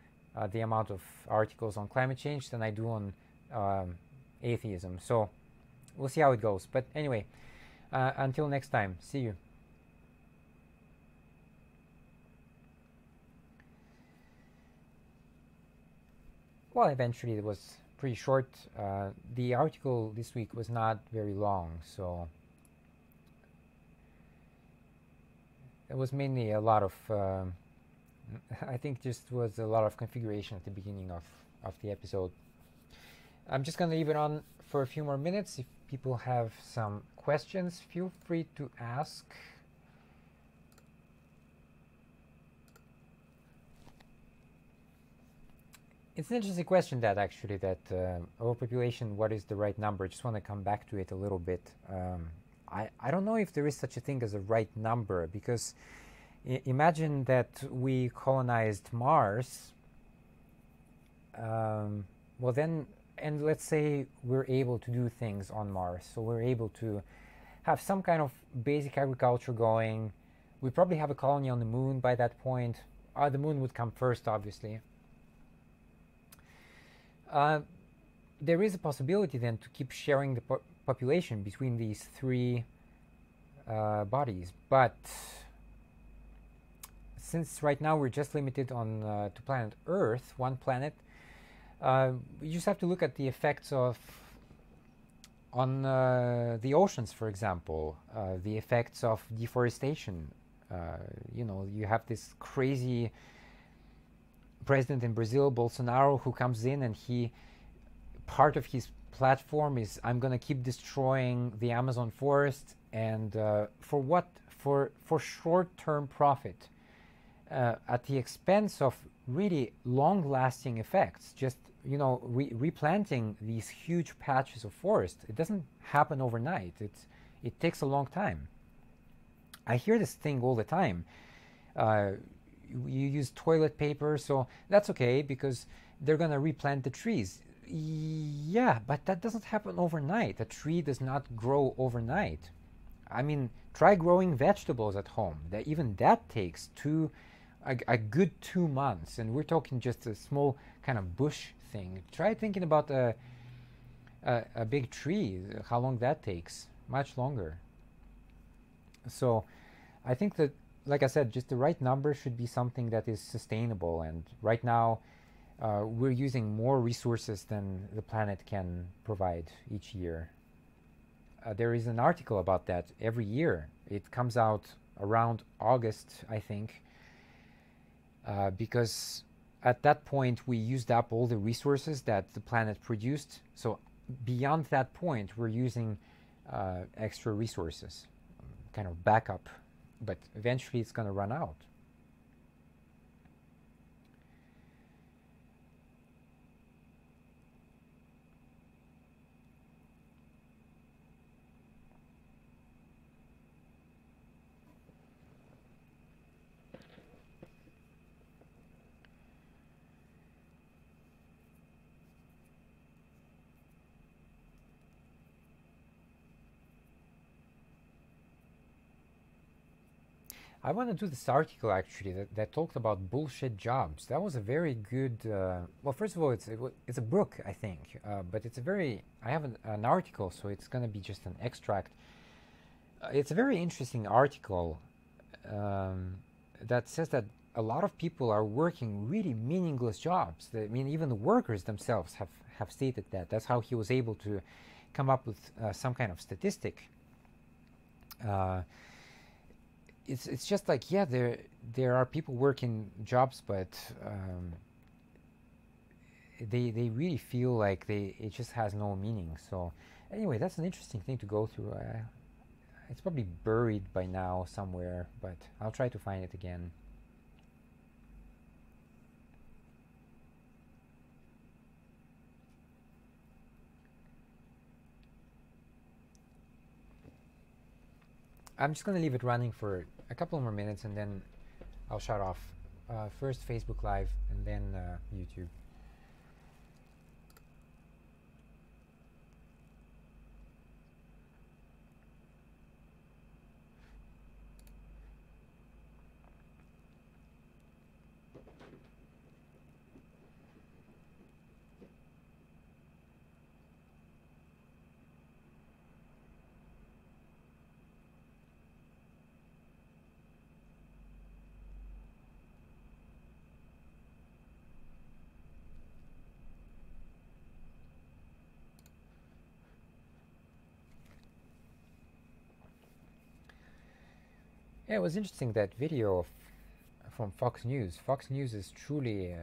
the amount of articles on climate change than I do on atheism. So we'll see how it goes. But anyway, until next time, see you. Well, eventually it was pretty short. The article this week was not very long, so it was mainly a lot of I think just was a lot of configuration at the beginning of the episode. I'm just going to leave it on for a few more minutes. If people have some questions, feel free to ask. It's an interesting question, that actually, that overpopulation, what is the right number? I just want to come back to it a little bit. I don't know if there is such a thing as a right number, because imagine that we colonized Mars. Well then, and let's say we're able to do things on Mars. So we're able to have some kind of basic agriculture going. We'd probably have a colony on the moon by that point. The moon would come first, obviously. There is a possibility then to keep sharing the population between these three bodies, but since right now we're just limited on to planet Earth, one planet, you just have to look at the effects of on the oceans, for example, the effects of deforestation. You know, you have this crazy president in Brazil, Bolsonaro, who comes in and part of his platform is, I'm going to keep destroying the Amazon forest, and for what? For short-term profit, at the expense of really long-lasting effects. Just, you know, replanting these huge patches of forest. It doesn't happen overnight. It takes a long time. I hear this thing all the time. You use toilet paper, so that's okay because they're going to replant the trees. Yeah, but that doesn't happen overnight. A tree does not grow overnight. I mean, try growing vegetables at home. Even that takes a good 2 months, and we're talking just a small kind of bush thing. Try thinking about a big tree, how long that takes. Much longer. So I think that, like I said, just the right number should be something that is sustainable, and right now we're using more resources than the planet can provide each year. There is an article about that every year. It comes out around August, I think. because at that point we used up all the resources that the planet produced. So beyond that point, we're using extra resources, kind of backup, but eventually it's going to run out. I want to do this article actually that talked about bullshit jobs. That was a very good. Well, first of all, it's a book, I think, but it's a very. I have an article, so it's going to be just an extract. It's a very interesting article that says that a lot of people are working really meaningless jobs. I mean, even the workers themselves have stated that. That's how he was able to come up with some kind of statistic. It's just like, yeah, there are people working jobs, but they really feel like it just has no meaning. So anyway, that's an interesting thing to go through. It's probably buried by now somewhere, but I'll try to find it again. I'm just going to leave it running for a couple more minutes and then I'll shut off. First Facebook Live and then YouTube. Yeah, it was interesting, that video from Fox News. Fox News is truly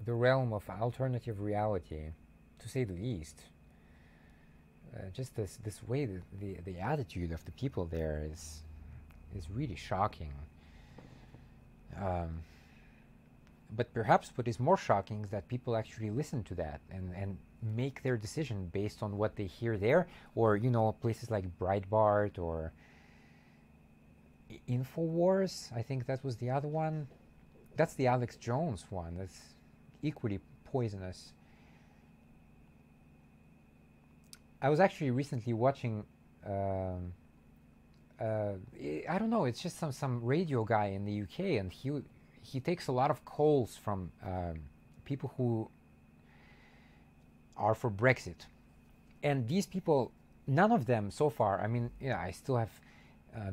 the realm of alternative reality, to say the least. Just this way, the attitude of the people there is really shocking. But perhaps what is more shocking is that people actually listen to that and make their decision based on what they hear there, or places like Breitbart or InfoWars. I think that was the other one. That's the Alex Jones one. That's equally poisonous. I was actually recently watching. I don't know. It's just some radio guy in the UK, and he takes a lot of calls from people who are for Brexit, and these people, none of them so far. I mean, yeah, I still have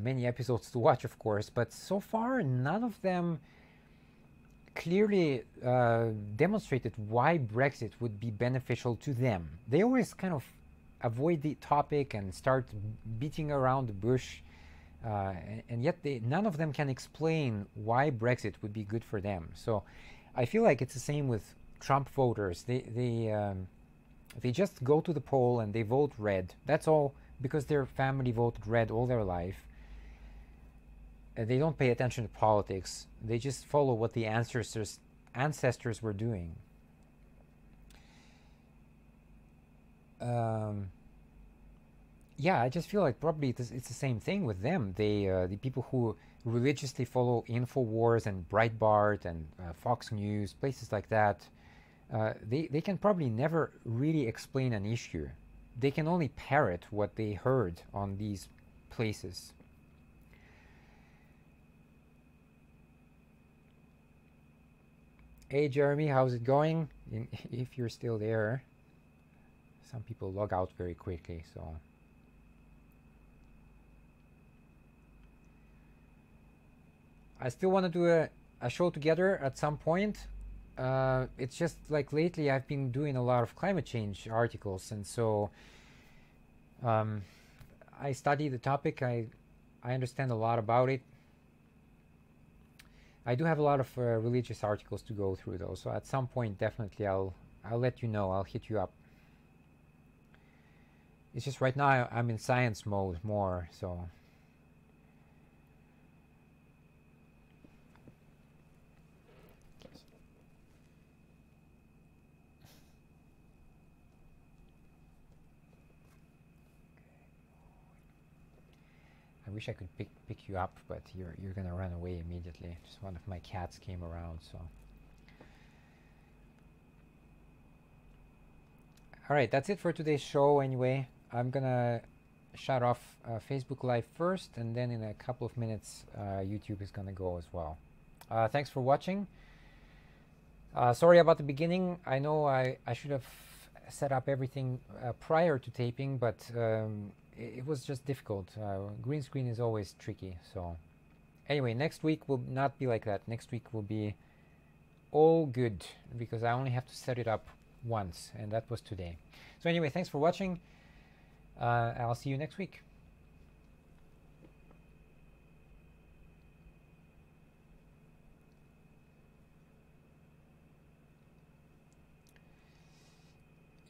many episodes to watch, of course, but so far none of them clearly demonstrated why Brexit would be beneficial to them. They always kind of avoid the topic and start beating around the bush, and yet none of them can explain why Brexit would be good for them. So I feel like it's the same with Trump voters. They just go to the poll and they vote red. That's all, because their family voted red all their life. They don't pay attention to politics. They just follow what the ancestors were doing. Yeah, I just feel like probably it's the same thing with them. The people who religiously follow InfoWars and Breitbart and Fox News, places like that, they can probably never really explain an issue. They can only parrot what they heard on these places. Hey Jeremy, how's it going? If you're still there. Some people log out very quickly, so. I still want to do a show together at some point. It's just like lately I've been doing a lot of climate change articles, and so I study the topic. I understand a lot about it. I do have a lot of religious articles to go through though, so at some point definitely I'll let you know. I'll hit you up. It's just right now I'm in science mode more, so. I wish I could pick you up, but you're gonna run away immediately. Just one of my cats came around, so. Alright, that's it for today's show anyway. I'm gonna shut off Facebook Live first, and then in a couple of minutes YouTube is gonna go as well. Thanks for watching. Sorry about the beginning. I know I should have set up everything prior to taping, but it was just difficult. Green screen is always tricky. So anyway, next week will not be like that. Next week will be all good because I only have to set it up once, and that was today. So anyway, thanks for watching. I'll see you next week.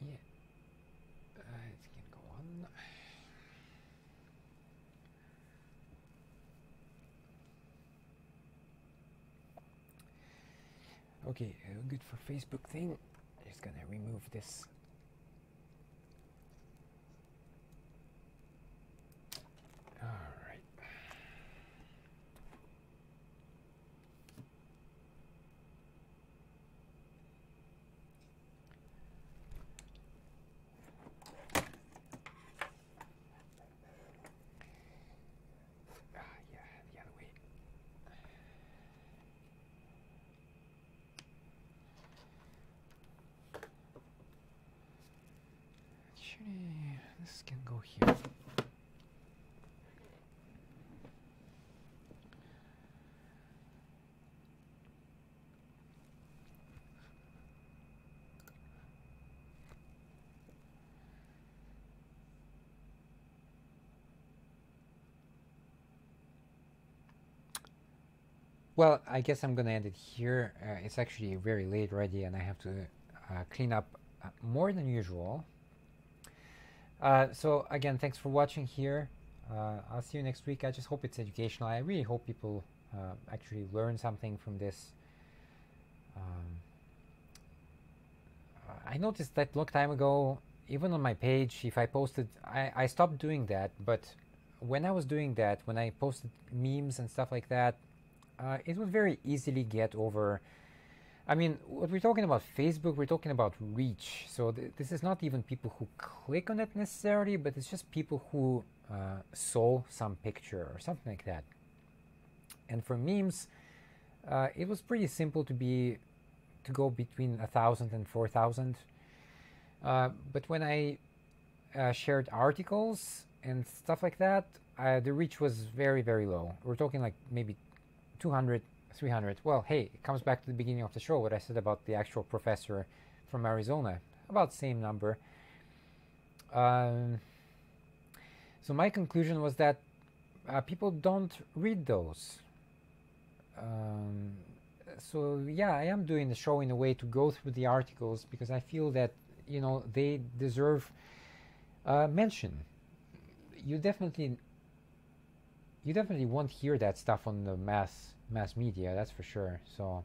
Yeah, it can go on. Okay, good for Facebook thing. Just gonna remove this. All right. Yeah, the other way. Actually, this can go here. Well, I guess I'm gonna end it here. It's actually very late already, and I have to clean up more than usual. So again, thanks for watching here. I'll see you next week. I just hope it's educational. I really hope people actually learn something from this. I noticed that long time ago, even on my page, if I posted, I stopped doing that, but when I was doing that, when I posted memes and stuff like that, it would very easily get over. I mean, what we're talking about Facebook, we're talking about reach. So this is not even people who click on it necessarily, but it's just people who saw some picture or something like that. And for memes, it was pretty simple to go between 1,000 and 4,000. But when I shared articles and stuff like that, the reach was very, very low. We're talking like maybe 200, 300. Well, hey, it comes back to the beginning of the show, what I said about the actual professor from Arizona. About the same number. So my conclusion was that people don't read those. So yeah, I am doing the show in a way to go through the articles because I feel that, you know, they deserve mention. You definitely won't hear that stuff on the mass media, that's for sure. So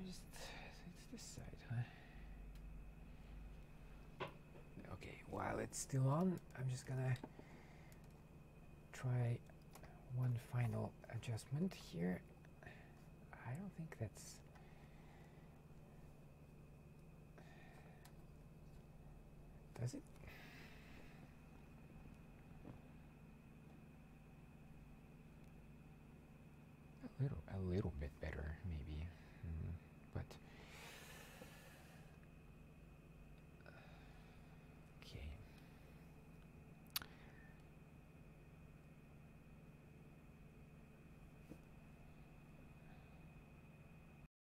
just it's this side, huh? Okay, while it's still on, I'm just gonna try one final adjustment here. I don't think that's. Does it?